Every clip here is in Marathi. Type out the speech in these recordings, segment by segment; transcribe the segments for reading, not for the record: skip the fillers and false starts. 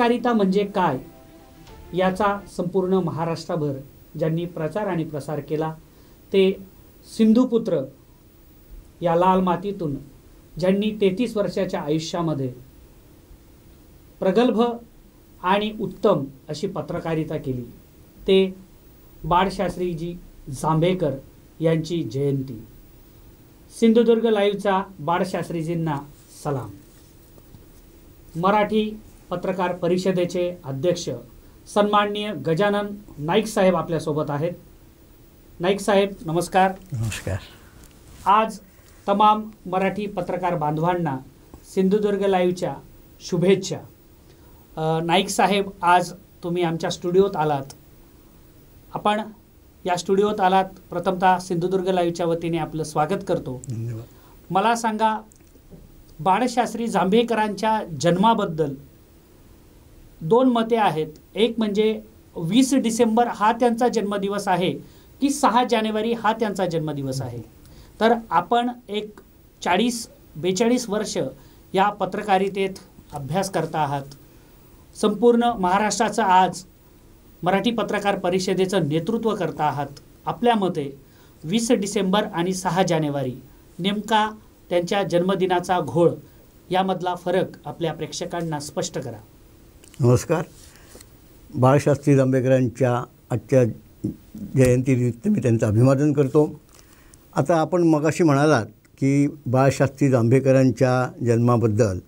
पत्रकारिता म्हणजे काय याचा संपूर्ण महाराष्ट्रभर ज्यांनी प्रचार आणि प्रसार केला ते सिंधुपुत्र या लाल मातीतून ज्यांनी 33 वर्षाच्या आयुष्यामध्ये प्रगल्भ आणि उत्तम अशी पत्रकारिता केली ते बाळशास्त्रीजी जांभेकर यांची जयंती. सिंधुदुर्ग लाईव्हचा बाळशास्त्रीजींना सलाम. मराठी पत्रकार परिषदेचे अध्यक्ष सन्माननीय गजानन नाईक साहेब आपल्यासोबत आहेत. नाईक साहेब नमस्कार. नमस्कार. आज तमाम मराठी पत्रकार बांधवांना सिंधुदुर्ग लाईव्हच्या शुभेच्छा. नाईक साहेब आज तुम्ही आमच्या स्टुडिओत आलात. आपण या स्टुडिओत आलात प्रथमतः सिंधुदुर्ग लाईव्हच्या वतीने आपलं स्वागत करतो. धन्यवाद. मला सांगा बाळशास्त्री जांभेकरांच्या जन्माबद्दल दोन मते आहेत. एक म्हणजे 20 डिसेंबर हा त्यांचा जन्मदिवस आहे की 6 जानेवारी हा त्यांचा जन्मदिवस आहे. तर आपण एक 40-42 वर्ष या पत्रकारितेत अभ्यास करता आहात. संपूर्ण महाराष्ट्राचं आज मराठी पत्रकार परिषदेचं नेतृत्व करता आहात. आपल्या मते 20 डिसेंबर आणि 6 जानेवारी नेमका त्यांच्या जन्मदिनाचा घोळ यामधला फरक आपल्या प्रेक्षकांना स्पष्ट करा. नमस्कार. बाळशास्त्री जांभेकरांच्या आजच्या जयंतीनिमित्त मी त्यांचं अभिवादन करतो. आता आपण मगाशी म्हणालात की बाळशास्त्री जांभेकरांच्या जन्माबद्दल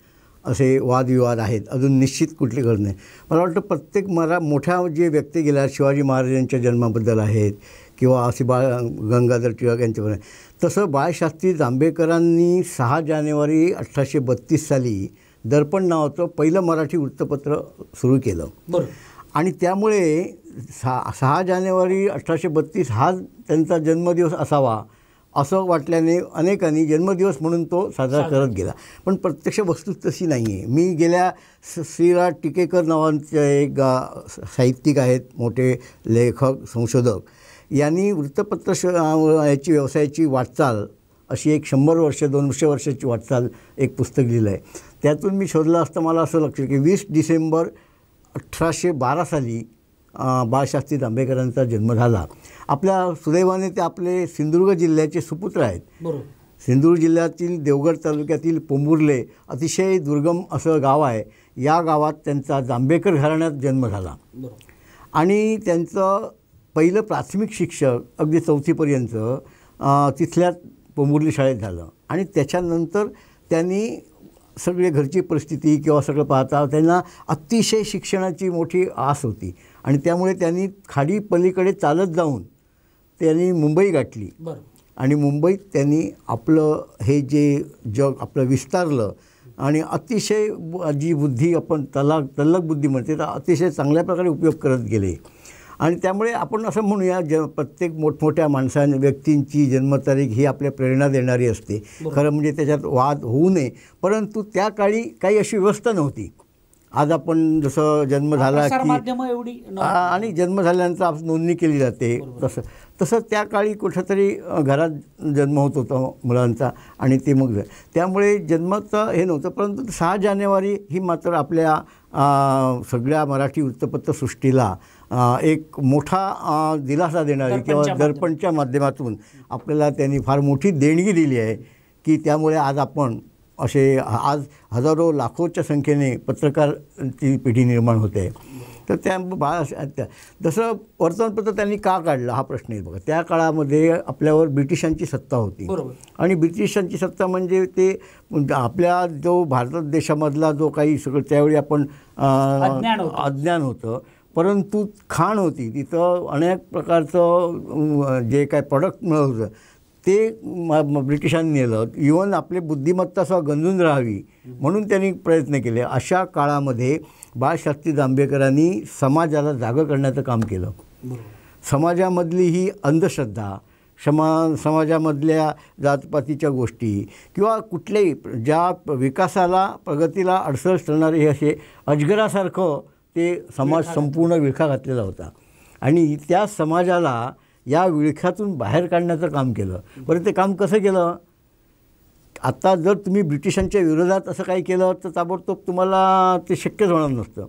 असे वादविवाद आहेत. अजून निश्चित कुठले करत नाही. मला वाटतं प्रत्येक मोठ्या जे व्यक्ती गेल्या शिवाजी महाराजांच्या जन्माबद्दल आहेत किंवा असे गंगाधर टिळक यांच्याबद्दल, तसं बाळशास्त्री जांभेकरांनी 6 जानेवारी 1832 साली दर्पण नावाचं पहिलं मराठी वृत्तपत्र सुरू केलं. बरोबर. आणि त्यामुळे 6 जानेवारी 1832 हा त्यांचा जन्मदिवस असावा असं वाटल्याने अनेकांनी जन्मदिवस म्हणून तो साजरा करत गेला. पण प्रत्यक्ष वस्तू तशी नाही आहे. मी गेल्या श्रीराज टिकेकर नावांचे एक साहित्यिक आहेत, मोठे लेखक संशोधक, यांनी वृत्तपत्र याची व्यवसायाची वाटचाल अशी एक 100 वर्ष 200 वर्षाची वाटचाल एक पुस्तक लिहिलं आहे. त्यातून मी शोधलं असतं मला असं लक्षात की 20 डिसेंबर 1812 साली बाळशास्त्री जांभेकरांचा जन्म झाला. आपल्या सुदैवाने ते आपले सिंधुदुर्ग जिल्ह्याचे सुपुत्र आहेत. बरोबर. सिंधुदुर्ग जिल्ह्यातील देवगड तालुक्यातील पोंबुर्ले अतिशय दुर्गम असं गाव आहे. या गावात त्यांचा जांभेकर घराण्यात जन्म झाला. बरोबर. आणि त्यांचं पहिलं प्राथमिक शिक्षण अगदी 4थीपर्यंत तिथल्या पोंबुर्ली शाळेत झालं. आणि त्याच्यानंतर त्यांनी सगळे घरची परिस्थिती किंवा सगळं पाहता त्यांना अतिशय शिक्षणाची मोठी आस होती. आणि त्यामुळे त्यांनी खाडी पलीकडे चालत जाऊन त्यांनी मुंबई गाठली. बरं. आणि मुंबईत त्यांनी आपलं हे जे जग आपलं विस्तारलं आणि अतिशय जी बुद्धी आपण तल्लख बुद्धी म्हणते तर अतिशय चांगल्या प्रकारे उपयोग करत गेले. आणि त्यामुळे आपण असं म्हणूया प्रत्येक मोठमोठ्या व्यक्तींची जन्मतारीख ही आपल्या प्रेरणा देणारी असते. खरं म्हणजे त्याच्यात वाद होऊ नये. परंतु त्या काळी काही अशी व्यवस्था नव्हती. आज आपण जसं जन्म झाला की एवढी आणि जन्म झाल्यानंतर आपण नोंदणी केली जाते तसं त्या काळी कुठंतरी घरात जन्म होत होता मुलांचा आणि ते मग त्यामुळे जन्माचं हे नव्हतं. परंतु 6 जानेवारी ही मात्र आपल्या सगळ्या मराठी वृत्तपत्रसृष्टीला एक मोठा दिलासा देणारी किंवा दर्पणच्या माध्यमातून आपल्याला त्यांनी फार मोठी देणगी दिली आहे की त्यामुळे आज आपण असे आज हजारो लाखोच्या संख्येने पत्रकारची पिढी निर्माण होते आहे. तर जसं वर्तमानपत्र त्यांनी का काढलं हा प्रश्न आहे. बघा त्या काळामध्ये आपल्यावर ब्रिटिशांची सत्ता होती. आणि ब्रिटिशांची सत्ता म्हणजे ते आपल्या जो भारत देशामधला जो काही सगळं त्यावेळी आपण अज्ञान होतं. परंतु खाण होती तिथं अनेक प्रकारचं जे काय प्रॉडक्ट मिळत होतं ते ब्रिटिशांनी नेलं. इव्हन आपली बुद्धिमत्ता सुद्धा गंजून राहावी म्हणून त्यांनी प्रयत्न केले. अशा काळामध्ये बाळशास्त्री जांभेकरांनी समाजाला जागं करण्याचं काम केलं. समाजामधली ही अंधश्रद्धा, समाजामधल्या जातपातीच्या गोष्टी किंवा कुठल्याही ज्या विकासाला प्रगतीला अडसर ठरणारे हे असे अजगरासारखं ते समाज संपूर्ण विळखा घातलेला होता. आणि त्या समाजाला या विळख्यातून बाहेर काढण्याचं काम केलं. बरं ते काम कसं केलं? आता जर तुम्ही ब्रिटिशांच्या विरोधात असं काही केलं तर ताबडतोब तुम्हाला ते शक्यच होणार नसतं.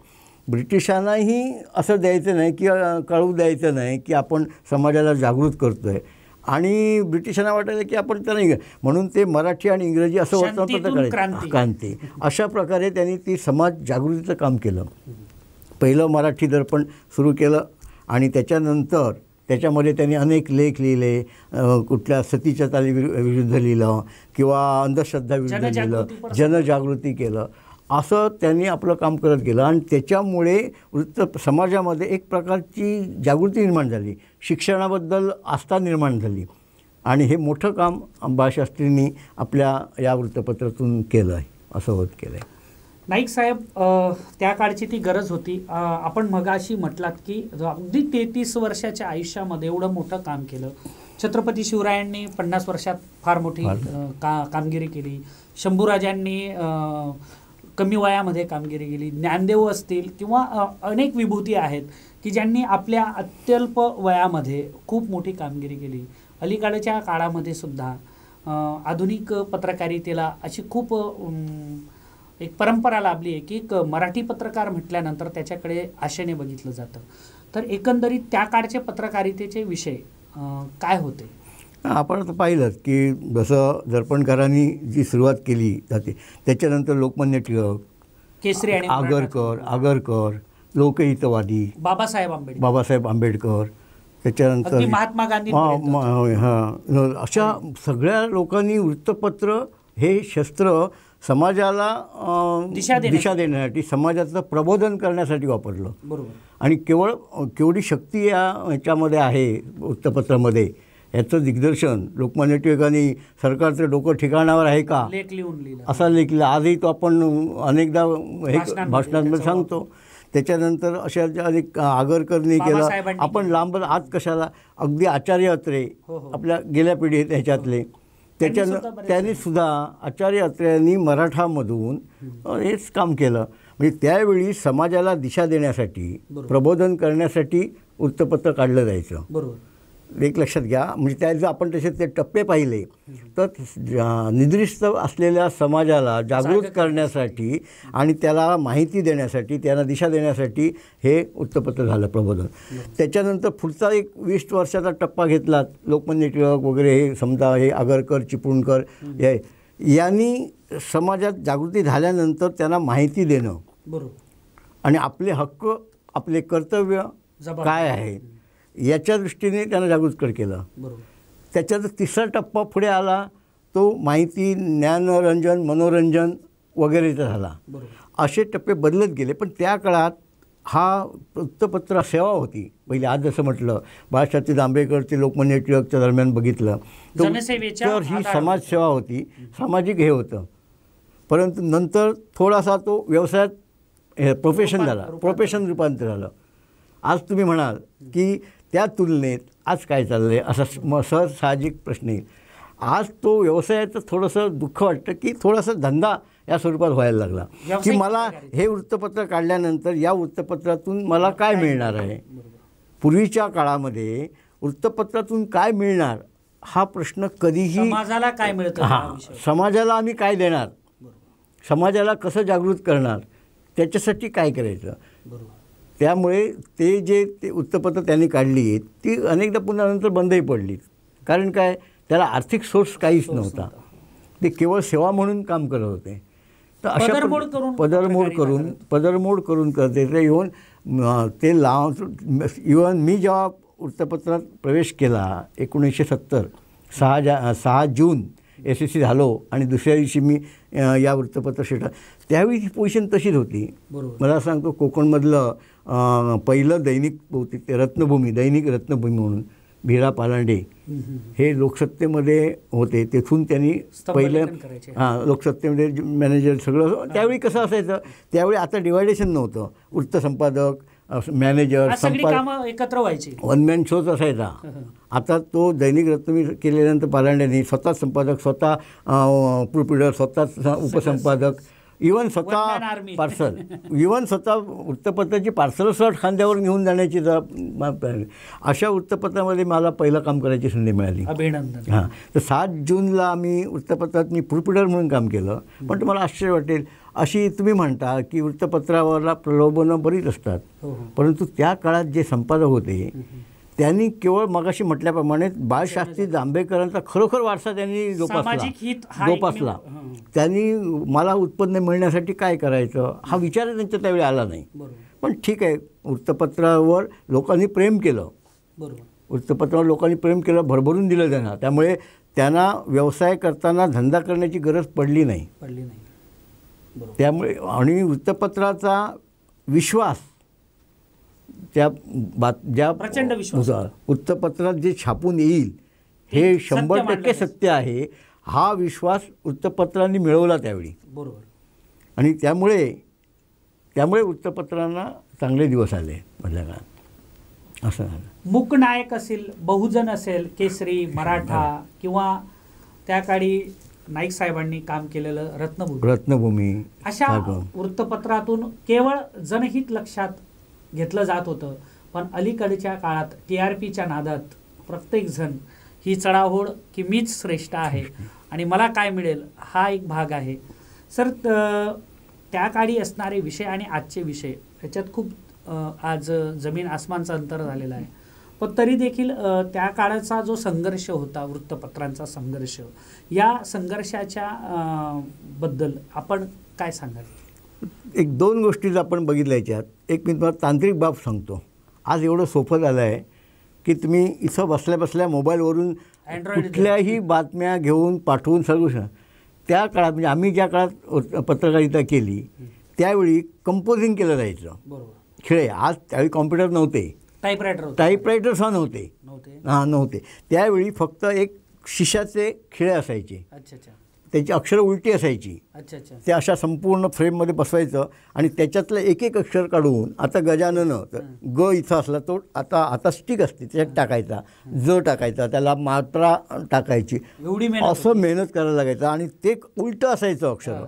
ब्रिटिशांनाही असं द्यायचं नाही की कळू द्यायचं नाही की आपण समाजाला जागृत करतो आहे, आणि ब्रिटिशांना वाटायचं की आपण तर नाही, म्हणून ते मराठी आणि इंग्रजी असं वर्तमानपत्र करायचं, क्रांती अशा प्रकारे त्यांनी ती समाज जागृतीचं काम केलं. पहिलं मराठी दर्पण सुरू केलं आणि त्याच्यानंतर त्याच्यामध्ये त्यांनी अनेक लेख लिहिले, कुठल्या सतीच्या विरुद्ध लिहिलं किंवा अंधश्रद्धा विरुद्ध लिहिलं, जनजागृती केलं, असं त्यांनी आपलं काम करत गेलं. आणि त्याच्यामुळे समाजामध्ये एक प्रकारची जागृती निर्माण झाली, शिक्षणाबद्दल आस्था निर्माण झाली, आणि हे मोठं काम बाळशास्त्रींनी आपल्या या वृत्तपत्रातून केलं आहे, असं होत केलं आहे. नाईक साहेब, त्या काळची ती गरज होती. आपण मगाशी म्हटलात की अगदी 33 वर्षाच्या आयुष्यामध्ये एवढं मोठं काम केलं. छत्रपती शिवरायांनी 50 वर्षात फार मोठी कामगिरी केली. शंभूराजांनी कमी वयामध्ये कामगिरी केली. ज्ञानदेव असतील किंवा अनेक विभूती आहेत की ज्यांनी आपल्या अत्यल्प वयामध्ये खूप मोठी कामगिरी केली. अलीकडच्या काळामध्ये सुद्धा आधुनिक पत्रकारितेला अशी खूप एक परंपरा लाभली आहे की मराठी पत्रकार म्हटल्यानंतर त्याच्याकडे आशेने बघितलं जातं. तर एकंदरीत त्या काळचे पत्रकारितेचे विषय काय होते? आपण आता पाहिलं की जसं दर्पणकारांनी जी सुरुवात केली जाते, त्याच्यानंतर लोकमान्य टिळक, केसरी आणि आगरकर, लोकहितवादी बाबासाहेब आंबेडकर, त्याच्यानंतर महात्मा गांधी, अशा सगळ्या लोकांनी वृत्तपत्र हे शस्त्र समाजाला दिशा देण्यासाठी, समाजाचं प्रबोधन करण्यासाठी वापरलं. बरोबर. आणि केवढी शक्ती ह्याच्यामध्ये आहे वृत्तपत्रामध्ये, याचं दिग्दर्शन लोकमान्य टिळकांनी सरकारचं डोकं ठिकाणावर आहे का असा लेख लिहिला. आजही तो आपण अनेकदा भाषणांमध्ये सांगतो. त्याच्यानंतर अशा अनेक आगरकरनी केलं. आपण लांब आज कशाला, अगदी आचार्य अत्रे आपल्या गेल्या पिढीत ह्याच्यातले, त्यांनी सुद्धा आचार्य अत्र्यांनी मराठामधून हेच काम केलं. म्हणजे त्यावेळी समाजाला दिशा देण्यासाठी, प्रबोधन करण्यासाठी वृत्तपत्र काढलं जायचं. बरोबर. एक लक्षात घ्या, म्हणजे त्याचे आपण तसे ते टप्पे पाहिले तर निद्रिस्त असलेल्या समाजाला जागृत करण्यासाठी आणि त्याला माहिती देण्यासाठी, त्यांना दिशा देण्यासाठी हे वृत्तपत्र झालं प्रबोधन. त्याच्यानंतर पुढचा एक 20 वर्षाचा टप्पा घेतला. लोकमान्य टिळक वगैरे हे समजा, हे आगरकर, चिपळूणकर यांनी समाजात जागृती झाल्यानंतर त्यांना माहिती देणं, बरोबर, आणि आपले हक्क, आपले कर्तव्य काय आहे याच्या दृष्टीने त्यांना जागृत केलं. बरोबर. त्याच्यात तिसरा टप्पा पुढे आला, तो माहिती, ज्ञानरंजन, मनोरंजन वगैरेचा झाला. असे टप्पे बदलत गेले. पण त्या काळात हा वृत्तपत्र सेवा होती पहिली. आज जसं म्हटलं बाळशास्त्री जांभेकर ते लोकमान्य टिळकच्या दरम्यान बघितलं तर ही समाजसेवा होती, सामाजिक हे होतं. परंतु नंतर थोडासा तो व्यवसायात प्रोफेशन झाला, प्रोफेशन रूपांतर झालं. आज तुम्ही म्हणाल की त्या तुलनेत आज काय चाललं आहे असा सहज साहजिक प्रश्न येईल. आज तो व्यवसायाचं थोडंसं दुःख वाटतं की थोडासा धंदा या स्वरूपात व्हायला लागला, की मला हे वृत्तपत्र काढल्यानंतर या वृत्तपत्रातून मला काय मिळणार आहे. पूर्वीच्या काळामध्ये वृत्तपत्रातून काय मिळणार हा प्रश्न कधीही, समाजाला काय मिळतं, समाजाला आम्ही काय देणार, समाजाला कसं जागृत करणार, त्याच्यासाठी काय करायचं. त्यामुळे ते वृत्तपत्र त्यांनी काढली ती अनेकदा पुन्हा नंतर बंदही पडली. कारण काय, त्याला आर्थिक सोर्स काहीच नव्हता. ते केवळ सेवा म्हणून काम करत होते. तर अशा पदरमोड करून करते. ते ते इव्हन मी जेव्हा वृत्तपत्रात प्रवेश केला 1970 6 जून SSC झालो आणि दुसऱ्या दिवशी मी या वृत्तपत्र शेतात, त्यावेळी ती पोझिशन तशीच होती. मला सांगतो, कोकणमधलं पहिलं दैनिक ते रत्नभूमी, दैनिक रत्नभूमी म्हणून भिरा पालांडे हे लोकसत्तेमध्ये होते. तेथून त्यांनी पहिलं लोकसत्तेमध्ये मॅनेजर सगळं. त्यावेळी कसं असायचं, त्यावेळी आता डिवायडेशन नव्हतं. वृत्तसंपादक, मॅनेजर, संपादक एकत्र व्हायचे, वन मॅन शोच असायचा. आता तो दैनिक रत्नभूमी केल्यानंतर पालांड्यांनी स्वतः संपादक, स्वतः प्रोप्रायटर, स्वतः उपसंपादक, इव्हन स्वतः पार्सल, इव्हन स्वतः वृत्तपत्राची पार्सलसह खांद्यावर घेऊन जाण्याची अशा वृत्तपत्रामध्ये मला पहिलं काम करायची संधी मिळाली. अभिनंदन. हां, तर 7 जूनला आम्ही वृत्तपत्रात मी प्रोप्रायटर म्हणून काम केलं. पण तुम्हाला आश्चर्य वाटेल, अशी तुम्ही म्हणता की वृत्तपत्रावरला प्रलोभनं बरीच असतात, परंतु त्या काळात जे संपादक होते त्यांनी केवळ मगाशी म्हटल्याप्रमाणे बाळशास्त्री जांभेकरांचा खरोखर वारसा त्यांनी जोपासला. त्यांनी मला उत्पन्न मिळण्यासाठी काय करायचं हा विचार त्यांच्या त्यावेळी आला नाही. पण ठीक आहे, वृत्तपत्रावर लोकांनी प्रेम केलं, वृत्तपत्रावर लोकांनी प्रेम केलं, भरभरून दिलं त्यांना, त्यामुळे त्यांना व्यवसाय करताना धंदा करण्याची गरज पडली नाही. त्यामुळे आणि वृत्तपत्राचा विश्वास ज्या प्रचंड विश्वास वृत्तपत्रात जे छापून येईल हे 100% सत्य आहे, हा विश्वास वृत्तपत्रांनी मिळवला त्यावेळी. बरोबर. आणि त्यामुळे वृत्तपत्रांना चांगले दिवस आले मधल्या काळात असं झालं. मूकनायक असेल, बहुजन असेल, केसरी, मराठा किंवा त्या काळी नाईक साहेबांनी काम केलेलं रत्नभूमी अशा वृत्तपत्रातून केवळ जनहित लक्षात घेतलं जात होतं. पण अलीकडच्या काळात TRPच्या नादात प्रत्येकजण ही चढाओढ की मीच श्रेष्ठ आहे आणि मला काय मिळेल हा एक भाग आहे. सर, त्या काळी असणारे विषय आणि आजचे विषय याच्यात खूप आज जमीन आसमानचं अंतर झालेलं आहे. पण तरी देखील त्या काळाचा जो संघर्ष होता, वृत्तपत्रांचा संघर्ष, या संघर्षाच्या बद्दल आपण काय सांगाल? एक दोन गोष्टी आपण बघितल्या याच्यात. एक मी तुम्हाला तांत्रिक बाब सांगतो. आज एवढं सोपं झालं आहे की तुम्ही इथं बसल्या बसल्या मोबाईलवरून कुठल्याही बातम्या घेऊन पाठवून सर्व. त्या काळात म्हणजे आम्ही ज्या काळात पत्रकारिता केली त्यावेळी कंपोजिंग केलं जायचं. खेळ आज त्यावेळी कॉम्प्युटर नव्हते, टाईपरायटर्स नव्हते. त्यावेळी फक्त एक शिशाचे खिळे असायचे, त्याची अक्षरं उलटी असायची, ते अशा संपूर्ण फ्रेममध्ये बसवायचं आणि त्याच्यातलं एक एक अक्षर काढून, आता गजानन ग इथं असला तो आता स्टिक असते त्याच्यात टाकायचा, ज टाकायचा, त्याला मात्रा टाकायची, असं मेहनत करायला लागायचं. आणि ते उलटं असायचं अक्षर,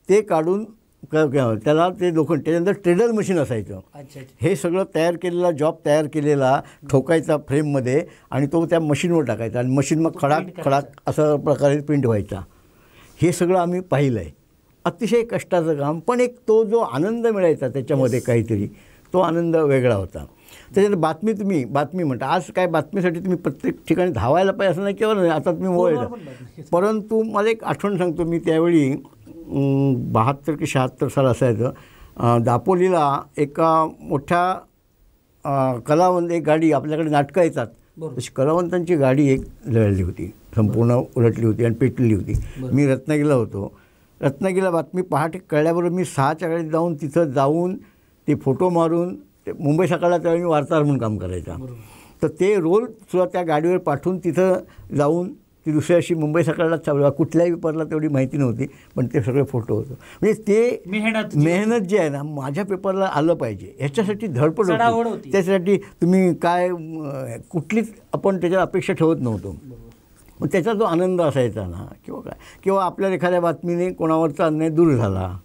ते काढून त्याला ते लोखंड, त्याच्यानंतर ट्रेडल मशीन असायचं. हे सगळं तयार केलेला जॉब तयार केलेला ठोकायचा फ्रेममध्ये आणि तो त्या मशीनवर टाकायचा आणि मशीन मग खडाक खडाक असा प्रकारे प्रिंट व्हायचा. हे सगळं आम्ही पाहिलं आहे. अतिशय कष्टाचं काम, पण एक तो जो आनंद मिळायचा त्याच्यामध्ये काहीतरी, तो आनंद वेगळा होता. त्याच्यात बातमी म्हणता, आज काय बातमीसाठी तुम्ही प्रत्येक ठिकाणी धावायला पाहिजे असं नाही केलं नाही, आता तुम्ही मोबाईल. परंतु मला एक आठवण सांगतो, मी त्यावेळी 72 की 76 साल असायचं, दापोलीला एका मोठ्या कलावंत एक गाडी, आपल्याकडे नाटकं येतात तशी कलावंतांची गाडी एक जळली होती, संपूर्ण उलटली होती आणि पेटलेली होती. मी रत्नागिरीला होतो. रत्नागिरीला बातमी पहाटे कळल्याबरोबर मी 6च्या गाडीत तिथं जाऊन ते फोटो मारून, ते मुंबई सकाळला त्यावेळी मी वार्ताहर म्हणून काम करायचा, तर ते रोलसुद्धा त्या गाडीवर पाठवून तिथं जाऊन ती दुसऱ्या दिवशी मुंबई सकाळलाच चालू, कुठल्याही पेपरला तेवढी माहिती नव्हती, पण ते सगळे फोटो होतं. म्हणजे ते मेहनत जी आहे ना, माझ्या पेपरला आलं पाहिजे ह्याच्यासाठी धडपड होती. त्याच्यासाठी तुम्ही काय कुठलीच आपण त्याच्यात अपेक्षा ठेवत नव्हतो. मग त्याचा जो आनंद असायचा ना, किंवा आपल्या एखाद्या बातमीने कोणावरचा अन्याय दूर झाला.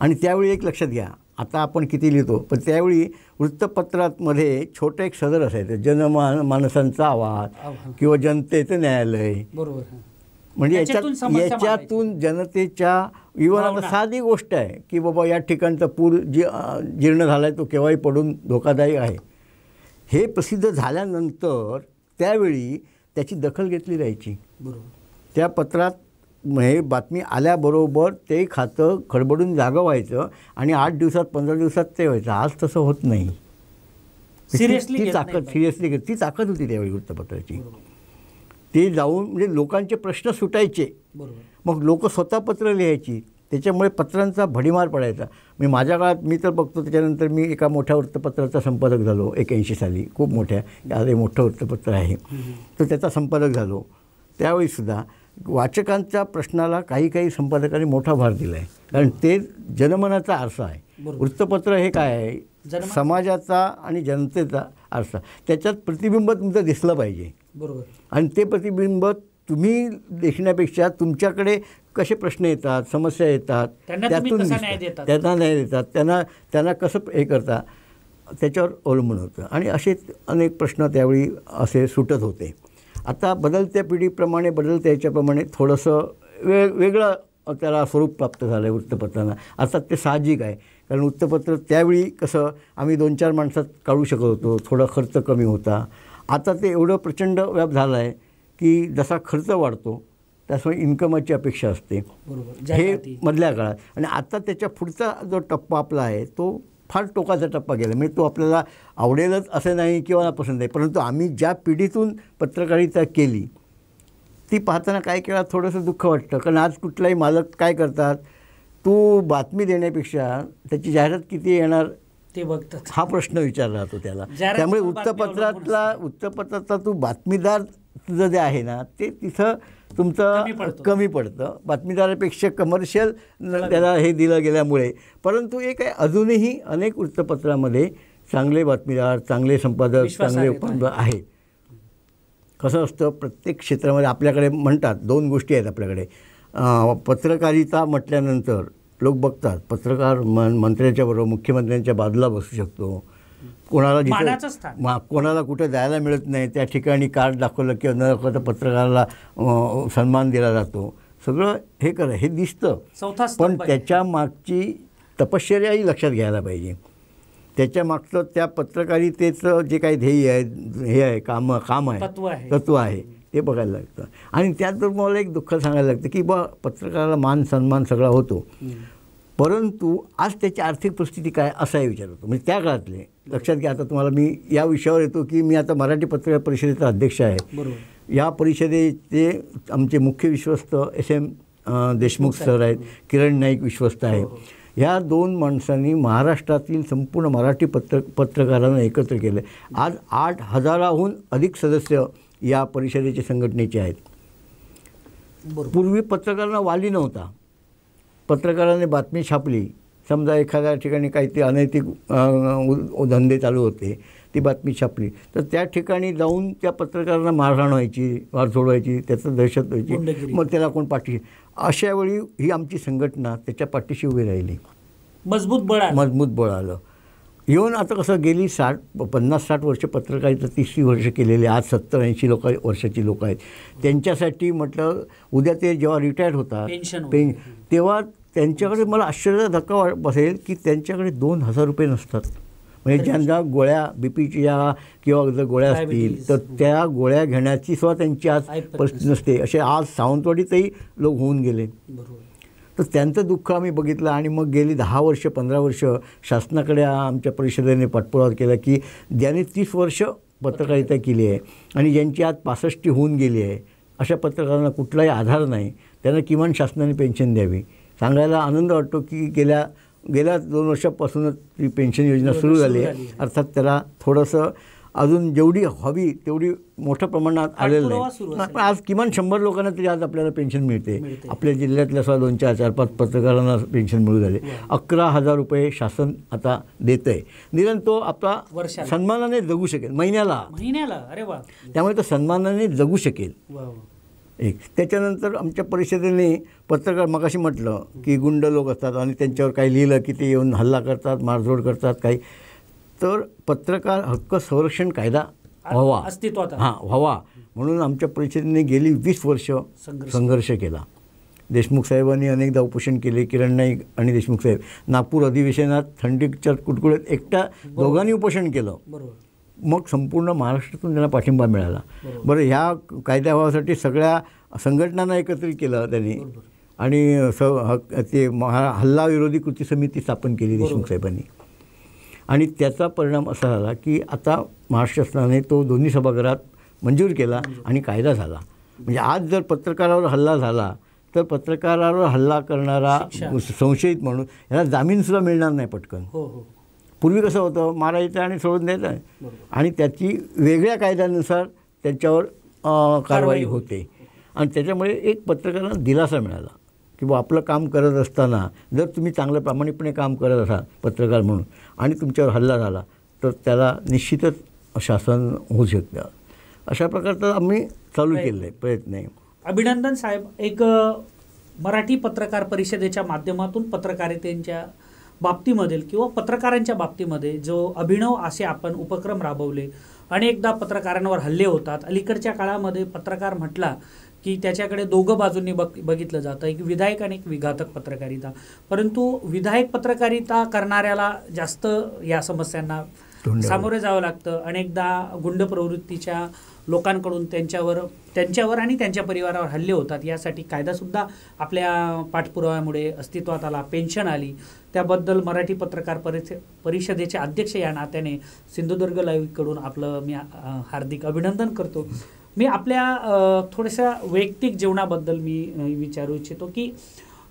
आणि त्यावेळी एक लक्षात घ्या, आता आपण किती लिहितो, पण त्यावेळी वृत्तपत्रामध्ये छोटं एक सदर असायचं, जनमानसांचा आवाज किंवा जनतेचं न्यायालय. म्हणजे याच्यातून जनतेच्या इव्हन आता साधी गोष्ट आहे की बाबा या ठिकाणचा पूल जीर्ण झाला आहे, तो केव्हाही पडून धोकादायक आहे, हे प्रसिद्ध झाल्यानंतर त्यावेळी त्याची दखल घेतली जायची. त्या पत्रात हे बातमी आल्याबरोबर ते खातं खडबडून जागं व्हायचं आणि 8 दिवसात 15 दिवसात ते व्हायचं. आज तसं होत नाही. ती ताकद होती त्यावेळी वृत्तपत्राची. ते जाऊन म्हणजे लोकांचे प्रश्न सुटायचे, मग लोक स्वतः पत्र लिहायची, त्याच्यामुळे पत्रांचा भडीमार पडायचा. मी माझ्या काळात मी तर बघतो, त्याच्यानंतर मी एका मोठ्या वृत्तपत्राचा संपादक झालो 81 साली, खूप मोठ्या, आज मोठं वृत्तपत्र आहे, तर त्याचा संपादक झालो. त्यावेळीसुद्धा वाचकांच्या प्रश्नाला काही संपादकांनी मोठा भार दिला आहे, कारण ते जनमनाचा आरसा आहे. वृत्तपत्र हे काय आहे, समाजाचा आणि जनतेचा आरसा, त्याच्यात प्रतिबिंब तुमचं दिसलं पाहिजे. आणि ते प्रतिबिंब तुम्ही देखण्यापेक्षा तुमच्याकडे कसे प्रश्न येतात, समस्या येतात, त्यातून त्यांना न्याय देतात, त्यांना कसं हे करता, त्याच्यावर अवलंबून होतं. आणि असे अनेक प्रश्न त्यावेळी असे सुटत होते. आता बदलत्या पिढीप्रमाणे, बदलत्या ह्याच्याप्रमाणे थोडंसं वेगळं त्याला स्वरूप प्राप्त झालं आहे वृत्तपत्रांना. अर्थात ते साहजिक आहे, कारण वृत्तपत्र त्यावेळी कसं आम्ही 2-4 माणसात काढू शकत होतो, थोडा खर्च कमी होता. आता ते एवढं प्रचंड व्याप झालं आहे की जसा खर्च वाढतो त्यामुळे इन्कमाची अपेक्षा असते, हे मधल्या काळात. आणि आता त्याच्या पुढचा जो टप्पा आपला आहे तो फार टोकाचा टप्पा गेला. म्हणजे तो आपल्याला आवडेलच असं नाही किंवा पसंत आहे, परंतु आम्ही ज्या पिढीतून पत्रकारिता केली ती पाहताना काही केळा थोडंसं दुःख वाटतं. कारण आज कुठलाही मालक काय करतात, तू बातमी देण्यापेक्षा त्याची जाहिरात किती येणार ते बघतात, हा प्रश्न विचारला जातो त्याला. त्यामुळे वृत्तपत्रातला तू बातमीदार तुझं जे आहे ना ते तिथं तुमचं कमी पडतं, बातमीदारापेक्षा कमर्शियल त्याला हे दिलं गेल्यामुळे. परंतु एक आहे, अजूनही अनेक वृत्तपत्रामध्ये चांगले बातमीदार, चांगले संपादक, चांगले आहेत. कसं असतं, प्रत्येक क्षेत्रामध्ये आपल्याकडे म्हणतात 2 गोष्टी आहेत आपल्याकडे. पत्रकारिता म्हटल्यानंतर लोक बघतात पत्रकार मंत्र्याच्या बरोबर, मुख्यमंत्र्यांच्या बाजूला बसू शकतो, कोणाला कुठे जायला मिळत नाही त्या ठिकाणी कार्ड दाखवलं किंवा न दाखवता पत्रकाराला सन्मान दिला जातो, सगळं हे दिसतं. पण त्याच्या मागची तपश्चर्याही लक्षात घ्यायला पाहिजे. त्याच्या मागचं त्या पत्रकारितेचं जे काही ध्येय आहे, हे आहे, काम आहे, तत्व आहे, ते बघायला लागतं. आणि त्यात मला एक दुःख सांगायला लागतं की पत्रकाराला मान सन्मान सगळा होतो, परंतु आज त्याची आर्थिक परिस्थिती काय असाही विचार होतो. म्हणजे त्या काळातले लक्षात घ्या. आता तुम्हाला मी या विषयावर येतो की मी आता मराठी पत्रकार परिषदेचा अध्यक्ष आहे. या परिषदेचे आमचे मुख्य विश्वस्त SM देशमुख सर आहेत, किरण नाईक विश्वस्त आहे. ह्या 2 माणसांनी महाराष्ट्रातील संपूर्ण मराठी पत्रकारांना एकत्र केलं. आज 8,000हून अधिक सदस्य या परिषदेचे संघटनेचे आहेत. पूर्वी पत्रकारांना वाली नव्हता. पत्रकाराने बातमी छापली, समजा एखाद्या ठिकाणी काहीतरी अनैतिक धंदे चालू होते, ती बातमी छापली तर त्या ठिकाणी जाऊन त्या पत्रकारांना मारहाण व्हायची, मारझोड व्हायची, त्याचं दहशत व्हायची, मग त्याला कोण पाठीशी. अशा वेळी ही आमची संघटना त्याच्या पाठीशी उभी राहिली, मजबूत बळ आलं. येऊन आता कसं गेली 50-60 वर्ष पत्रकारिता, 30 वर्ष केलेली, आज 70-80 वर्षाची लोक आहेत. त्यांच्यासाठी म्हटलं उद्या ते जेव्हा रिटायर्ड होतात तेव्हा त्यांच्याकडे मला आश्चर्याचा धक्का बसेल की त्यांच्याकडे 2,000 रुपये नसतात. म्हणजे ज्यांना गोळ्या BPच्या किंवा जर गोळ्या असतील तर त्या गोळ्या घेण्याची सुद्धा त्यांची आज परिस्थिती नसते. असे आज सावंतवाडीतही लोक होऊन गेले. तर त्यांचं दुःख आम्ही बघितलं आणि मग गेली 10 वर्ष 15 वर्ष शासनाकडे आमच्या परिषदेने पाठपुरावा केला की ज्यांनी 30 वर्ष पत्रकारिता केली आहे आणि ज्यांची आज 65 होऊन गेली आहे, अशा पत्रकारांना कुठलाही आधार नाही, त्यांना किमान शासनाने पेन्शन द्यावी. सांगायला आनंद वाटतो की गेल्या 2 वर्षापासूनच ती पेन्शन योजना सुरू झाली आहे. अर्थात त्याला थोडंसं अजून जेवढी हवी तेवढी मोठ्या प्रमाणात आलेलं नाही, पण आज किमान 100 लोकांना तरी आज आपल्याला पेन्शन मिळते. आपल्या जिल्ह्यातल्या सुद्धा 2-4, 4-5 पत्रकारांना पेन्शन मिळू झाले. 11,000 रुपये शासन आता देतं आहे. निदान तो आपला सन्मानाने जगू शकेल, महिन्याला. अरे वा. त्यामुळे तो सन्मानाने जगू शकेल. एक त्याच्यानंतर आमच्या परिषदेने पत्रकार, मगाशी म्हटलं की गुंड लोक असतात आणि त्यांच्यावर काही लिहिलं की ते येऊन हल्ला करतात, मारझोड करतात काही. तर पत्रकार हक्क संरक्षण कायदा व्हावा, अस्तित्वात व्हावा म्हणून आमच्या परिषदेने गेली 20 वर्ष संघर्ष केला. देशमुख साहेबांनी अनेकदा उपोषण केले, किरण नाईक आणि देशमुख साहेब. नागपूर अधिवेशनात थंडीच्या कुटकुळ्यात एकट्या दोघांनी उपोषण केलं. मग संपूर्ण महाराष्ट्रातून त्यांना पाठिंबा मिळाला. बरं, ह्या कायद्या व्हावासाठी सगळ्या संघटनांना एकत्रित केलं त्यांनी आणि ते हल्ला विरोधी कृती समिती स्थापन केली देशमुख साहेबांनी. आणि त्याचा परिणाम असा झाला की आता महाराष्ट्र शासनाने तो दोन्ही सभागृहात मंजूर केला आणि कायदा झाला. म्हणजे आज जर पत्रकारावर हल्ला झाला तर पत्रकारावर हल्ला करणारा संशयित म्हणून ह्याला जामीनसुद्धा मिळणार नाही पटकन. पूर्वी कसं होतं, मारायचं आणि सोडून द्यायचं आणि त्याची वेगळ्या कायद्यानुसार त्यांच्यावर कारवाई होते. आणि त्याच्यामुळे एक पत्रकारांना दिलासा मिळाला की बुवा आपलं काम करत असताना जर तुम्ही चांगलं प्रामाणिकपणे काम करत असाल पत्रकार म्हणून आणि तुमच्यावर हल्ला झाला तर त्याला निश्चितच शासन होऊ शकतं. अशा प्रकारचं आम्ही चालू केलं आहे प्रयत्न आहे. अभिनंदन साहेब. एक मराठी पत्रकार परिषदेच्या माध्यमातून पत्रकारितेच्या बाबतीमध्ये किंवा पत्रकारांच्या बाबतीमध्ये जो अभिनव असे आपण उपक्रम राबवले. अनेकदा पत्रकारांवर हल्ले होतात. अलीकडच्या काळामध्ये पत्रकार म्हटला की त्याच्याकडे दोघं बाजूंनी बघितलं जातं, एक विधायक आणि एक विघातक पत्रकारिता. परंतु विधायक पत्रकारिता करणाऱ्याला जास्त या समस्यांना सामोरे जावं लागतं. अनेकदा गुंड प्रवृत्तीच्या लोकांकडून त्यांच्यावर आणि त्यांच्या परिवारावर हल्ले होतात. यासाठी कायदासुद्धा आपल्या पाठपुराव्यामुळे अस्तित्वात आला, पेन्शन आली. त्याबद्दल मराठी पत्रकार परिषदेचे अध्यक्ष या नात्याने सिंधुदुर्ग लाईव्हकडून आपलं मी हार्दिक अभिनंदन करतो. मी आपल्या थोड्याशा वैयक्तिक जीवनाबद्दल मी विचारू इच्छितो की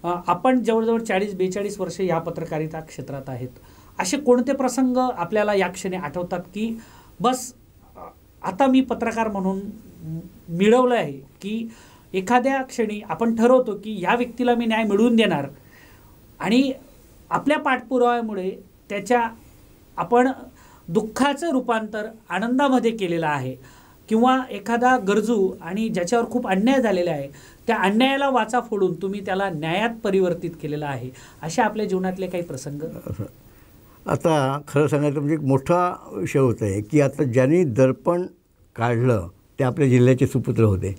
आपण जवळजवळ 40-42 वर्ष या पत्रकारिता क्षेत्रात आहेत. असे कोणते प्रसंग आपल्याला या क्षणी आठवतात की बस आता मी पत्रकार म्हणून मिळवलं आहे, की एखाद्या क्षणी आपण ठरवतो की या व्यक्तीला मी न्याय मिळवून देणार आणि आपल्या पाठपुराव्यामुळे त्याच्या आपण दुःखाचं रूपांतर आनंदामध्ये केलेलं आहे, किंवा एखादा गरजू आणि ज्याच्यावर खूप अन्याय झालेला आहे त्या अन्यायाला वाचा फोडून तुम्ही त्याला न्यायात परिवर्तित केलेलं आहे. असे आपल्या जीवनातले काही प्रसंग. आता खरं सांगायचं म्हणजे एक मोठा विषय होत आहे की आता ज्यांनी दर्पण काढलं ते आपल्या जिल्ह्याचे सुपुत्र होते,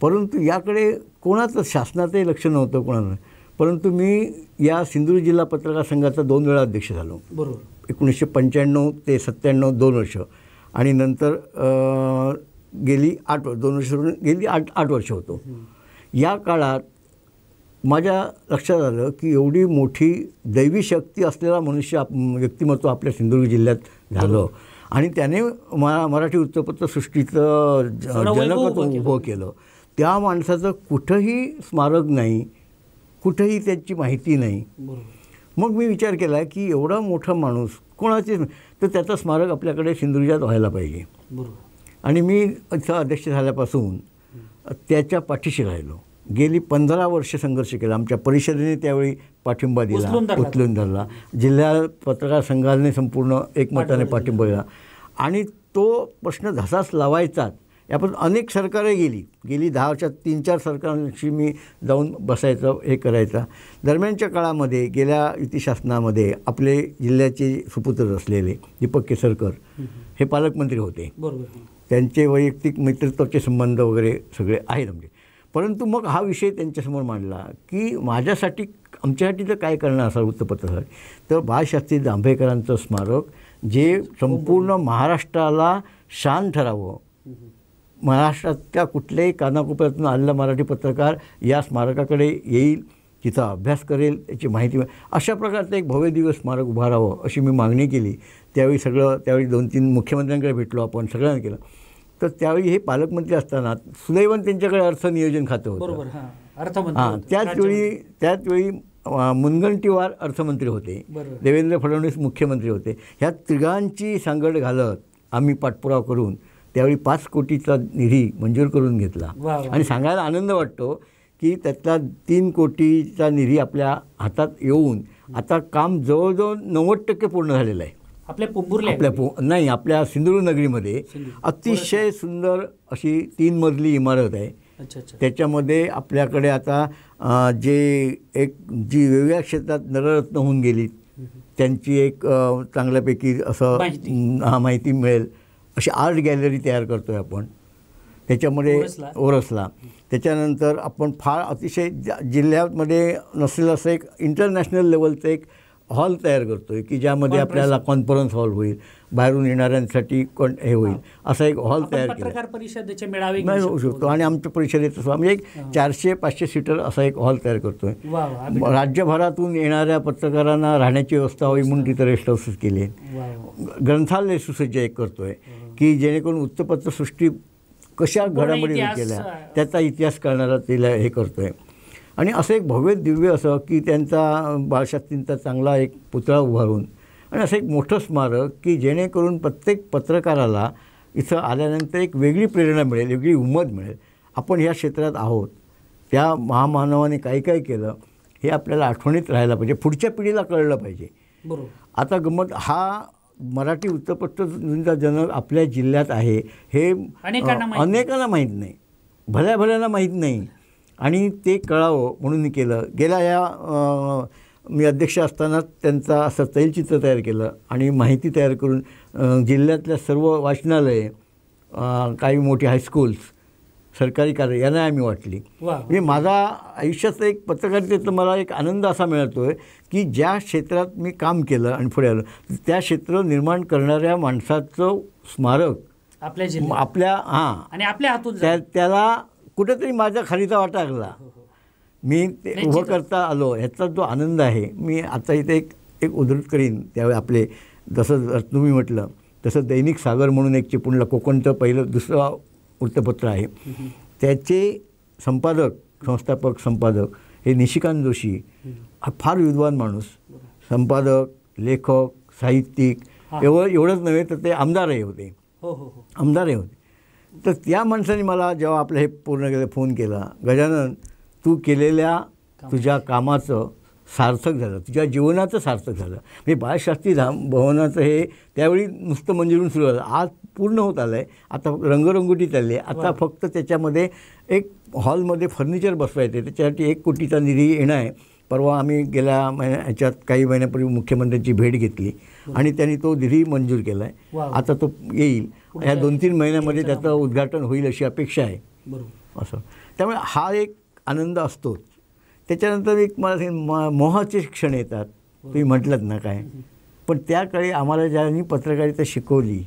परंतु याकडे कोणाचं शासनाचंही लक्ष नव्हतं कोणाचं. परंतु मी या सिंधुदुर्ग जिल्हा पत्रकार संघाचा 2 वेळा अध्यक्ष झालो. बरोबर. 1995 ते 97 2 वर्ष, आणि नंतर गेली 8 वर्ष होतो. या काळात माझ्या लक्षात आलं की एवढी मोठी दैवी शक्ती असलेला व्यक्तिमत्व आपल्या सिंधुदुर्ग जिल्ह्यात झालं आणि त्याने मराठी वृत्तपत्रसृष्टीचं जनकत्व उभं केलं. त्या माणसाचं कुठंही स्मारक नाही, कुठंही त्याची माहिती नाही. मग मी विचार केला की एवढा मोठा माणूस कोणाचे, तर त्याचं स्मारक आपल्याकडे सिंधुदुर्गात व्हायला पाहिजे. आणि मी इथं अध्यक्ष झाल्यापासून त्याच्या पाठीशी राहिलो. गेली 15 वर्ष संघर्ष केला. आमच्या परिषदेने त्यावेळी पाठिंबा दिला, उचलून धरला. जिल्हा पत्रकार संघाने संपूर्ण एकमताने पाठिंबा दिला आणि तो प्रश्न धसाच लावायचाच. यापासून अनेक सरकारे गेली 10 वर्षात 3-4 सरकारांशी मी जाऊन बसायचं, हे करायचा. दरम्यानच्या काळामध्ये गेल्या युती शासनामध्ये आपले जिल्ह्याचे सुपुत्र असलेले दीपक केसरकर हे पालकमंत्री होते. त्यांचे वैयक्तिक मित्रत्वाचे संबंध वगैरे सगळे आहेत आमचे. परंतु मग हा विषय त्यांच्यासमोर मांडला की माझ्यासाठी, आमच्यासाठी तर काय करणार असा वृत्तपत्रकार, तर बाळशास्त्री जांभेकरांचं स्मारक जे संपूर्ण महाराष्ट्राला शान ठरावं, महाराष्ट्रातल्या कुठल्याही कानाकोपऱ्यातून आलेला मराठी पत्रकार या स्मारकाकडे येईल, तिचा अभ्यास करेल, त्याची माहिती मिळेल, अशा प्रकारचं एक भव्य दिवस स्मारक उभारावं अशी मी मागणी केली. त्यावेळी 2-3 मुख्यमंत्र्यांकडे भेटलो आपण, सगळ्यांना केलं. तर त्यावेळी हे पालकमंत्री असताना सुदैवाने त्यांच्याकडे अर्थ नियोजन खातं होतं. त्याचवेळी मुनगंटीवार अर्थमंत्री होते, देवेंद्र फडणवीस मुख्यमंत्री होते. ह्या तिघांची सांगड घालत आम्ही पाठपुरावा करून त्यावेळी 5 कोटीचा निधी मंजूर करून घेतला. आणि सांगायला आनंद वाटतो की त्यातला 3 कोटीचा निधी आपल्या हातात येऊन आता काम जवळजवळ 90% पूर्ण झालेलं आहे. आपल्या सिंधुदुर्ग नगरीमध्ये अतिशय सुंदर अशी 3 मजली इमारत आहे. त्याच्यामध्ये आपल्याकडे आता जी वेगवेगळ्या क्षेत्रात नररत्न होऊन गेली त्यांची एक चांगल्यापैकी असं माहिती मिळेल अशी आर्ट गॅलरी तयार करतो आहे आपण त्याच्यामध्ये ओरसला. त्याच्यानंतर आपण फार अतिशय जिल्ह्यामध्ये नसलेलं असं एक इंटरनॅशनल लेवलचं एक हॉल तयार करतो आहे की ज्यामध्ये आपल्याला कॉन्फरन्स हॉल होईल, बाहेरून येणाऱ्यांसाठी हे होईल, असा एक हॉल तयार केला परिषदेचे मेळावे होऊ शकतो. आणि आमच्या परिषदेचं म्हणजे एक 400-500 सीटर असा एक हॉल तयार करतो आहे. राज्यभरातून येणाऱ्या पत्रकारांना राहण्याची व्यवस्था होईल म्हणून तिथं रेस्ट हाऊसेस केले. ग्रंथालय सुसज्ज एक करतो आहे की जेणेकरून वृत्तपत्रसृष्टी कशा घडामोडी केल्या त्याचा इतिहास करणारा तिला हे करतो आहे. आणि असं एक भव्य दिव्य असं की त्यांचा बाळशास्त्रींचा चांगला एक पुतळा उभारून आणि असं एक मोठं स्मारक की जेणेकरून प्रत्येक पत्रकाराला इथं आल्यानंतर एक वेगळी प्रेरणा मिळेल, वेगळी उमेद मिळेल. आपण ह्या क्षेत्रात आहोत, त्या महामानवाने काय काय केलं हे आपल्याला आठवणीत राहायला पाहिजे, पुढच्या पिढीला कळलं पाहिजे. आता गंमत, हा मराठी वृत्तपत्राचा जनक आपल्या जिल्ह्यात आहे हे अनेकांना माहीत नाही, भल्याभल्यांना माहीत नाही. आणि ते कळावं म्हणून केलं. मी अध्यक्ष असताना त्यांचा असं तैलचित्र तयार केलं आणि माहिती तयार करून जिल्ह्यातल्या सर्व वाचनालये, काही मोठी हायस्कूल्स सरकारी कार्य यांना आम्ही वाटली. म्हणजे माझा आयुष्याचा एक पत्रकारितेतला मला एक आनंद असा मिळतो आहे की ज्या क्षेत्रात मी काम केलं आणि पुढे आलो त्या क्षेत्र निर्माण करणाऱ्या माणसाचं स्मारक आपल्या आणि आपल्या हातून त्याला कुठेतरी माझ्या खालीचा वाटा लागला. मी ते उभं करता आलो ह्याचा जो आनंद आहे. मी आता इथे एक उद्धृत करीन. त्यावेळी आपले जसं तुम्ही म्हटलं तसं दैनिक सागर म्हणून एक चिपळूणला कोकणचं पहिलं दुसरं वृत्तपत्र आहे. त्याचे संस्थापक संपादक हे निशिकांत जोशी, फार विद्वान माणूस, संपादक, लेखक, साहित्यिक, एवढंच नव्हे तर ते आमदारही होते. तर त्या माणसाने मला जेव्हा आपलं हे पूर्ण केलं फोन केला, गजानन तू केलेल्या तुझ्या कामाचं सार्थक झालं, तुझ्या जीवनाचं सार्थक झालं. म्हणजे बाळशास्त्री भवनाचं हे त्यावेळी नुसतं मंजुरून सुरू झालं, आज पूर्ण होत आलं आहे. आता रंगरंगोटी चालली आहे. आता फक्त त्याच्यामध्ये एक हॉलमध्ये फर्निचर बसवायचं, त्याच्यासाठी 1 कोटीचा निधी येणं आहे. परवा आम्ही गेल्या ह्याच्यात काही महिन्यापूर्वी मुख्यमंत्र्यांची भेट घेतली आणि त्यांनी तो निधी मंजूर केला आहे. आता तो येईल, ह्या 2-3 महिन्यामध्ये त्याचं उद्घाटन होईल अशी अपेक्षा आहे. असं त्यामुळे हा एक आनंद असतोच. त्याच्यानंतर एक मला मोहाचे क्षण येतात. तुम्ही म्हटलंत ना काय, पण त्या काळी आम्हाला ज्यांनी पत्रकारिता शिकवली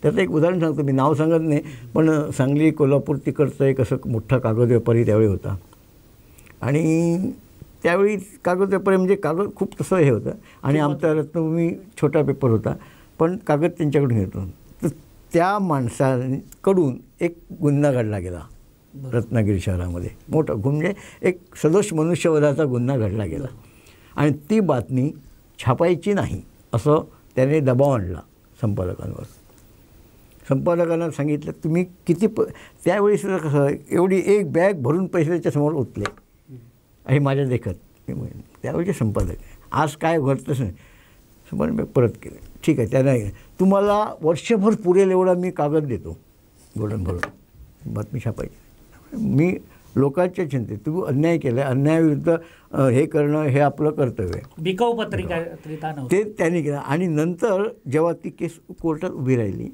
त्याचं एक उदाहरण सांगतो. मी नाव सांगत नाही, पण सांगली कोल्हापूर तिकडचं एक असं मोठा कागद व्यापारी त्यावेळी होता. आणि त्यावेळी कागद व्यापारी म्हणजे कागद खूप तसं हे होतं. आणि आमचा रत्नभूमी छोटा पेपर होता, पण कागद त्यांच्याकडून घेतो. तर त्या माणसाकडून एक गुन्हा घडला गेला रत्नागिरी शहरामध्ये. मोठा म्हणजे एक सदोष मनुष्यवधाचा गुन्हा घडला गेला आणि ती बातमी छापायची नाही असं त्याने दबाव आणला संपादकांवर. संपादकांना सांगितलं तुम्ही किती त्यावेळी सुद्धा कसं एवढी एक बॅग भरून पैसे त्याच्यासमोर ओतले हे माझ्या देखत. त्यावेळीचे संपादक आज काय घडतंच नाही. संपादक परत केले, ठीक आहे त्यांना तुम्हाला वर्षभर पुरेल एवढा मी कागद देतो गोल्डन भरून, बातमी छापायची. मी लोकांच्या चिंतेत तू अन्याय केला आहे, अन्यायाविरुद्ध हे करणं हे आपलं कर्तव्य आहे. बिकाऊ पत्रिका ते त्यांनी केलं. आणि नंतर जेव्हा ती केस कोर्टात उभी राहिली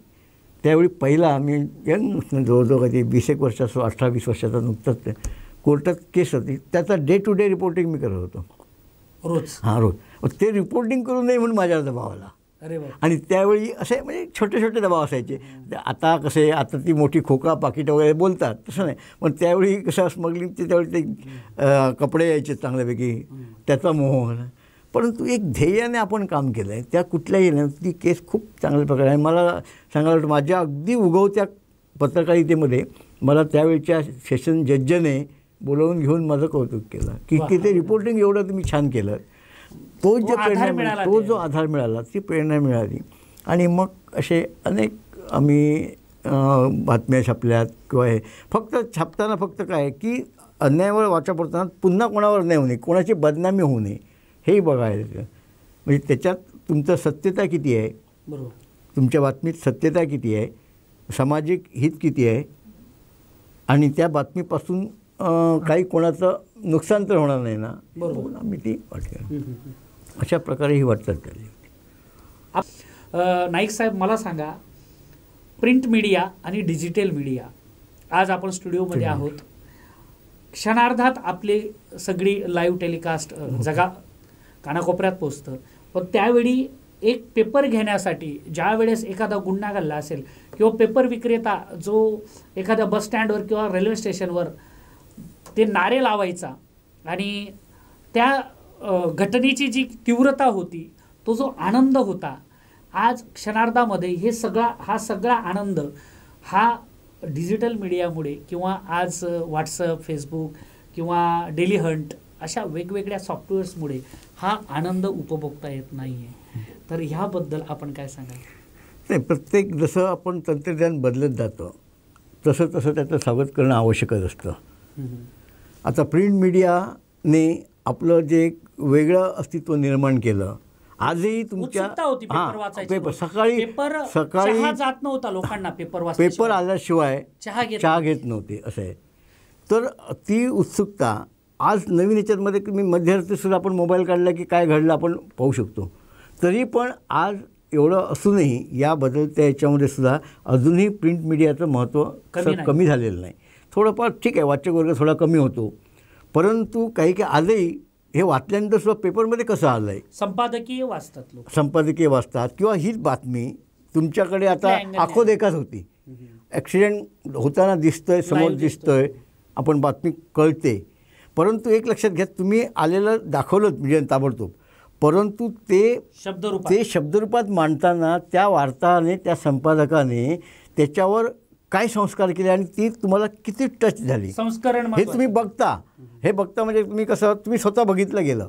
त्यावेळी पहिला मी यंग जवळजवळ कधी 20 वर्षाचा 18-20 वर्षाचा नुकताच कोर्टात केस होती. त्याचा डे टू डे रिपोर्टिंग मी करत होतो रोज. रोज. ते रिपोर्टिंग करू नये म्हणून माझ्यावर दबाव आला. आणि त्यावेळी असे म्हणजे छोटे छोटे दबाव असायचे. आता कसे आता ती मोठी खोका पाकिट वगैरे बोलतात तसं नाही, पण त्यावेळी कसं स्मगलिंगचे त्यावेळी ते कपडे यायचे चांगल्यापैकी, त्याचा मोह होता. परंतु एक ध्येयाने आपण काम केलं आहे त्या कुठल्याही ती केस खूप चांगल्या प्रकारे आहे. मला सांगायला वाटतं माझ्या अगदी उगवत्या पत्रकारितेमध्ये मला त्यावेळच्या सेशन जजने बोलवून घेऊन माझं कौतुक केलं की ते रिपोर्टिंग एवढं तुम्ही छान केलं. तो जो आधार मिळाला ती प्रेरणा मिळाली. आणि मग असे अनेक आम्ही बातम्या छापल्यात किंवा हे फक्त छापताना फक्त काय की अन्यायावर वाचा पडताना पुन्हा कोणावर अन्याय होऊ नये, कोणाची बदनामी होऊ नये हेही बघायचं. म्हणजे त्याच्यात तुमचं सत्यता किती आहे, तुमच्या बातमीत सत्यता किती आहे, सामाजिक हित किती आहे आणि त्या बातमीपासून काही कोणाचं नुकसान तर होणार नाही ना, बरोबर आम्ही ती वाटली. अशा प्रकारे ही वाटचाल चालली होती. नाईक साहेब मला सांगा, प्रिंट मीडिया आणि डिजिटल मीडिया, आज आपण स्टुडिओमध्ये आहोत, क्षणार्धात आपली सगळी लाईव्ह टेलिकास्ट जगा कानाकोपऱ्यात पोचतं. पण त्यावेळी एक पेपर घेण्यासाठी ज्या वेळेस एखादा गुन्हा घडला असेल किंवा पेपर विक्रेता जो एखाद्या बसस्टँडवर किंवा रेल्वे स्टेशनवर ते नारे लावायचा आणि त्या घटनेची जी तीव्रता होती, तो जो आनंद होता, आज क्षणार्धामध्ये हा सगळा आनंद हा डिजिटल मीडियामुळे किंवा आज व्हॉट्सअप, फेसबुक किंवा डेली हंट अशा वेगवेगळ्या सॉफ्टवेअर्समुळे हा आनंद उपभोगता येत नाही आहे. तर ह्याबद्दल आपण काय सांगाल? नाही, प्रत्येक जसं आपण तंत्रज्ञान बदलत जातं तसं तसं त्याचं स्वागत करणं आवश्यकच असतं. आता प्रिंट मीडियाने आपलं जे वेगळं अस्तित्व निर्माण केलं. आजही तुमच्या पेपर सकाळी जात नव्हता लोकांना, पेपर आल्याशिवाय चहा घेत नव्हते असं आहे. तर ती उत्सुकता आज नवीन याच्यामध्ये मी मध्यरात्री सुद्धा आपण मोबाईल काढला की काय घडलं आपण पाहू शकतो. तरी पण आज एवढं असूनही या बदलत्या याच्यामध्ये सुद्धा अजूनही प्रिंट मीडियाचं महत्त्व कमी झालेलं नाही. थोडंफार ठीक आहे, वाचक वर्ग थोडा कमी होतो, परंतु काही आजही हे वाचल्यानंतर सुद्धा पेपरमध्ये कसं आलं आहे, संपादकीय वाचतात लोक, संपादकीय वाचतात किंवा हीच बातमी तुमच्याकडे आता आखो देखाच होती, ॲक्सिडेंट होताना दिसतंय, समोर दिसतंय, आपण बातमी कळते. परंतु एक लक्षात घ्या, तुम्ही आलेलं दाखवलं मीडियाने ताबडतोब, परंतु ते शब्दरूपात मांडताना त्या वार्ताने, त्या संपादकाने त्याच्यावर काय संस्कार केले आणि ती तुम्हाला किती टच झाली, संस्करण हे तुम्ही बघता. हे बघता म्हणजे तुम्ही कसं, तुम्ही स्वतः बघितलं गेलं.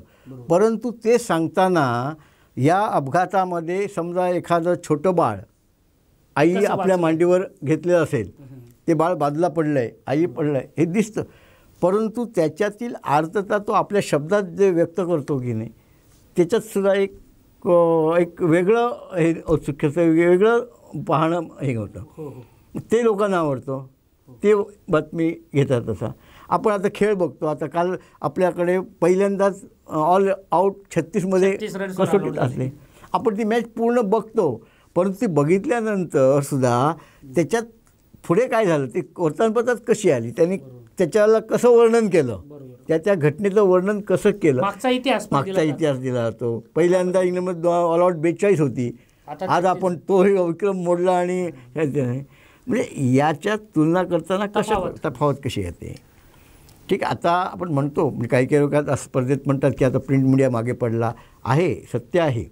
परंतु ते सांगताना या अपघातामध्ये समजा एखादं छोटं बाळ आई आपल्या मांडीवर घेतलेलं असेल, ते बाळ बाजूला पडलं आहे, आई पडलं आहे, हे दिसतं. परंतु त्याच्यातील आर्तता तो आपल्या शब्दात जे व्यक्त करतो की नाही, त्याच्यातसुद्धा एक वेगळं हे औत्सुक्याचं वेगळं पाहणं हे होतं. ते लोकांना आवडतं, ते बातमी घेतात. तसा आपण आता खेळ बघतो. आता काल आपल्याकडे पहिल्यांदाच ऑल आऊट 36मध्ये कसोटीत असले. आपण ती मॅच पूर्ण बघतो, परंतु ती बघितल्यानंतर सुद्धा त्याच्यात पुढे काय झालं, ती वर्तमानपत्रात कशी आली, त्यांनी त्याच्याला कसं वर्णन केलं, त्या घटनेचं वर्णन कसं केलं, मागचा इतिहास दिला जातो. पहिल्यांदा इंग्लंडमध्ये ऑल आऊट 42 होती, आज आपण तो विक्रम मोडला. आणि म्हणजे याच्यात तुलना करताना तफावत कशी येते. ठीक आहे, आता आपण म्हणतो म्हणजे काही लोक स्पर्धेत म्हणतात की आता प्रिंट मीडिया मागे पडला आहे, सत्य आहे,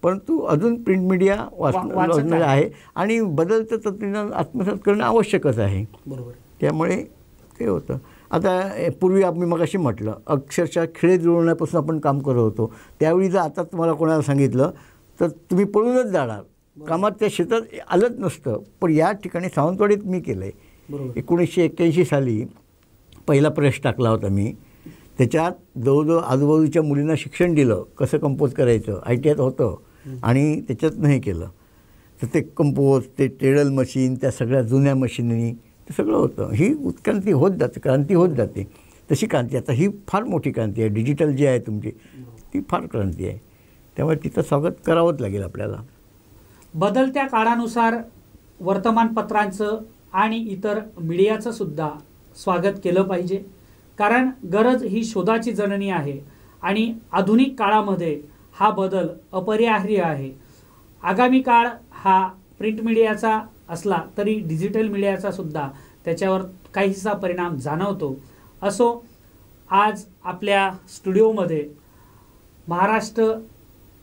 परंतु अजून प्रिंट मीडिया वाचणारे आहे आणि बदलतं तंत्रज्ञान आत्मसात करणं आवश्यकच आहे. बरोबर. त्यामुळे ते होतं. आता पूर्वी आम्ही मगाशी म्हटलं अक्षरशः खिळे जुळवण्यापासून आपण काम करत होतो. त्यावेळी जर आता तुम्हाला कोणाला सांगितलं तर तुम्ही पळूनच जाणार, कामात त्या शेतात आलंच नसतं. पण या ठिकाणी सावंतवाडीत मी केलं आहे. 1981 साली पहिला प्रवेश टाकला होता मी. त्याच्यात जवळजवळ आजूबाजूच्या मुलींना शिक्षण दिलं कसं कंपोज करायचं. ITIत होतं आणि त्याच्यातनं हे केलं. तर ते कंपोज, ते टेडल मशीन, त्या सगळ्या जुन्या मशीनरी, ते सगळं होतं. ही उत्क्रांती होत जाते, क्रांती होत जाते. तशी क्रांती आता ही फार मोठी क्रांती आहे. डिजिटल जी आहे तुमची ती फार क्रांती आहे. त्यामुळे तिचं स्वागत करावंच लागेल आपल्याला. बदलत्या काळानुसार वर्तमानपत्रांचं आणि इतर मीडियाचं सुद्धा स्वागत केलं पाहिजे, कारण गरज ही शोधाची जननी आहे आणि आधुनिक काळामध्ये हा बदल अपरिहार्य आहे. आगामी काळ हा प्रिंट मीडियाचा असला तरी डिजिटल मीडियाचा सुद्धा त्याच्यावर काहीसा परिणाम जाणवतो. असो, आज आपल्या स्टुडिओमध्ये महाराष्ट्र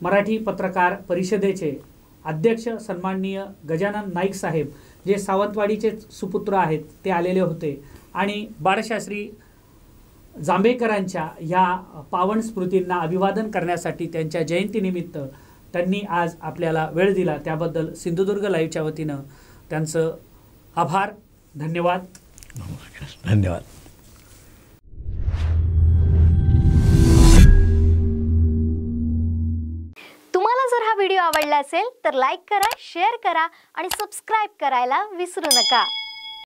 मराठी पत्रकार परिषदेचे अध्यक्ष सन्माननीय गजानन नाईक साहेब, जे सावंतवाडीचे सुपुत्र आहेत, ते आलेले होते आणि बाळशास्त्री जांभेकरांच्या ह्या पावन स्मृतींना अभिवादन करण्यासाठी त्यांच्या जयंतीनिमित्त त्यांनी आज आपल्याला वेळ दिला. त्याबद्दल सिंधुदुर्ग लाईव्हच्या वतीनं त्यांचं आभार, धन्यवाद. नमस्कार, धन्यवाद. तुम्हाला जर हा व्हिडिओ आवडला असेल तर लाईक करा, शेअर करा आणि सबस्क्राईब करायला विसरू नका.